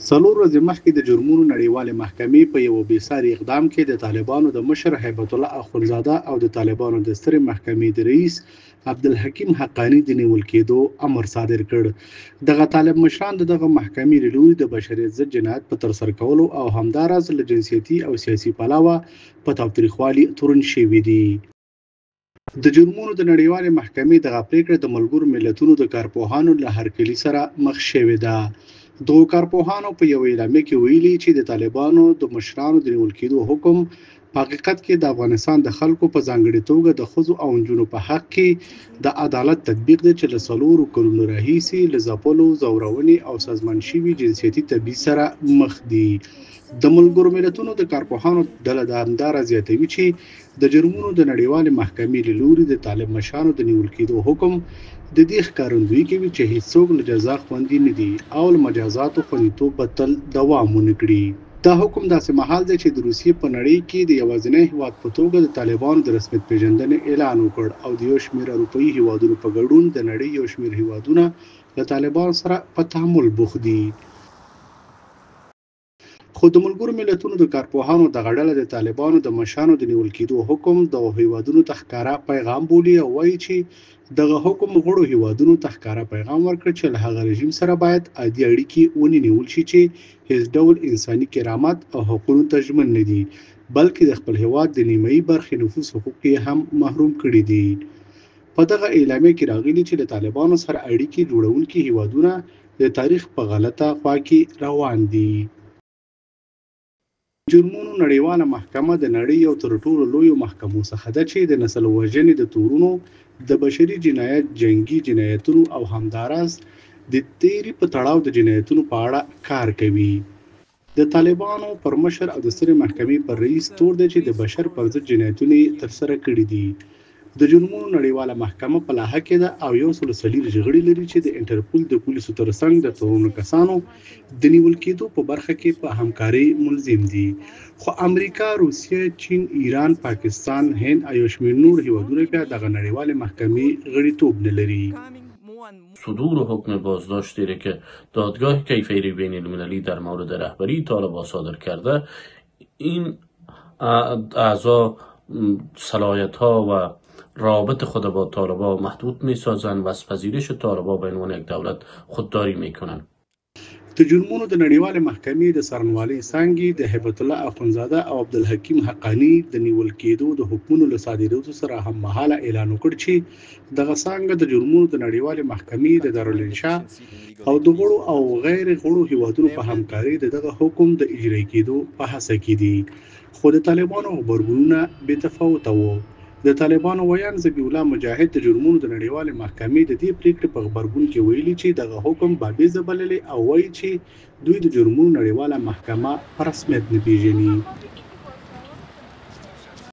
څلور ورځې مخکې د جرمونو نړیوالې محکمې په یو بېساري اقدام کې د طالبانو د مشر هیبت الله اخونزاده او د طالبانو د سترې محکمې د رئیس عبدالحکیم حقانی د نیول کېدو امر صادر کړ. دغه طالب مشران دغه محکمې له لوري د بشریت ضد جنایت په ترسره کولو او همداراز له جنسیتي او سیاسي پلوه په تاوتریخوالي تورن شوي دي. د جرمونو د نړیوالې محکمې دغه پریکړه د ملګرو ملتونو د کارپوهانو له هرکلي سره مخ شوې ده. دغو کارپوهانو په یو اعلامیه کې ویلي چې د طالبانو د مشرانو د نیول کېدو حکم په حقیقت کې د افغانستان د خلکو په ځانګړې توګه د ښځو او نجونو په حق کې د عدالت تطبیق دی چې له 4 کلونو راهیسې له ځپلو، ځورونې او سازمان شوي جنسیتي تبعیض سره مخ دي. د ملګرو ملتونو د کارپوهانو ډله د همدارا زیاتوي چې د جرمونو د نړیوالې محکمې له لوري د طالب مشرانو د نیول کېدو حکم د دې ښکارندویي کوي چې هیڅوک له جزا خوندي نه دي او له مجازاتو خوندیتوب به تل دوام ونه کړي. دا حکم داسې مهال دی چې د روسیې په نړۍ کې د یوازیني هیواد په توګه د طالبانو د رسمیت پیژندنې اعلان وکړ او د یو شمېر اروپایي هیوادونو په ګډون د نړۍ یو شمېر هیوادونه له طالبانو سره په تعامل بوخت دي. خو د ملګرو ملتونو د کارپوهانو دغه ډله د طالبانو د مشرانو د نیول کېدو حکم د هیوادونو ته ښکاره پیغام بولي او وایي چې دغه حکم غړو هیوادونو ته ښکاره پیغام ورکړ چې له هغه رژیم سره باید عادي اړیکې ونې نیول شي چې هیڅ ډول انساني کرامت او حقونو ته ژمن نه دي، بلکې د خپل هیواد د نیمایي برخې نفوس حقوق یې هم محروم کړي دي. په دغه اعلامیه کې راغلي چې له طالبانو سره اړیکې جوړونکي هیوادونه د تاریخ په غلطه خوا کې روان دي. جرمونو نړیواله محکمه د نړۍ یو تر ټولو لویو محکمو څخه ده چې د نسل وژنې د تورونو، د بشري جنایت، جنگي جنایتونو او همداراز د تیري په تړاو د جنایتونو په اړه کار کوي. د طالبانو پر مشر او د سترې محکمې پر رئیس تور دی چې د بشر پر ضد جنایتونه ترسره کړي دي. د جرمونو نړیواله محکمه په لاحه کې ده او 140 غړي لري چې د انټرپول د پولیسو ترڅنګ د تورنو کسانو د نیول کېدو په برخه کې په همکاري ملزم دي. خو امریکا، روسیه، چین، ایران، پاکستان، هند او یو شمېر نور هیوادونه بیا دغه نړیوالې محکمې غړیتوب نه لري. صدور حکم بازداشتی را که دادگاه کیفری بین المللی در مورد رهبری طالبان صادر کرده، این اعضا صلاحیت ها و رابط خود با طالبان محدود می سازند و از پذیرش طالبان به عنوان یک دولت خودداری می کنند. د جرمونو د نړیوالې محکمې د څارنوالۍ څانګې د هیبت الله اخونزاده او عبدالحکیم حقانی د نیول کېدو د حکمونو له صادرېدو سره هممهاله اعلان وکړ چې دغه څانګه د جرمونو د نړیوالې محکمې د دارالانشا او د غړو او غیر غړو هیوادونو په همکارۍ د دغه حکم د اجرا کېدو په هڅه کې دي. خو د طالبانو غبرګونونه بې تفاوته وو. د طالبانو ویان ذبیح الله مجاهد د جرمونو د نړیوالې محکمې د دې پریکړې په غبرګون کې ویلي چې دغه حکم بابیزه بللی او وایي چې دوی د جرمونو نړیواله محکمه په رسمیت نه پیژني.